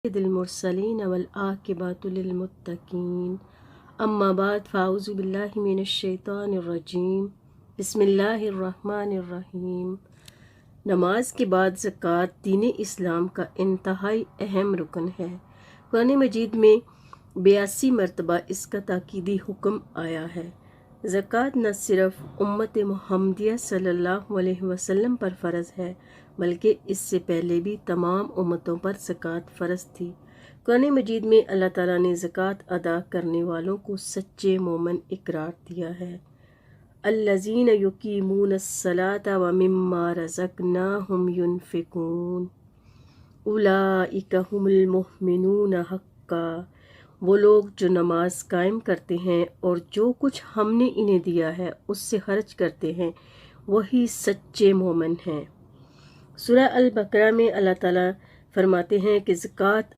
المرسلین والعاقبۃ للمتقین اما بعد فاعوذ باللہ من الشیطان الرجیم بسم اللہ الرحمن الرحیم۔ نماز کے بعد زکوٰۃ دین اسلام کا انتہائی اہم رکن ہے۔ قرآن مجید میں 82 مرتبہ اس کا تاکیدی حکم آیا ہے۔ زکوٰۃ نہ صرف امت محمدیہ صلی اللہ علیہ وسلم پر فرض ہے بلکہ اس سے پہلے بھی تمام امتوں پر زکوٰۃ فرض تھی۔ قرآن مجید میں اللہ تعالیٰ نے زکوٰۃ ادا کرنے والوں کو سچے مومن اقرار دیا ہے۔ الذین یقیمون الصلاۃ ومما رزقناہم ینفقون اولئک ھم المؤمنون حقا۔ وہ لوگ جو نماز قائم کرتے ہیں اور جو کچھ ہم نے انہیں دیا ہے اس سے خرچ کرتے ہیں وہی سچے مومن ہیں۔ سورہ البقرہ میں اللہ تعالیٰ فرماتے ہیں کہ زکوٰۃ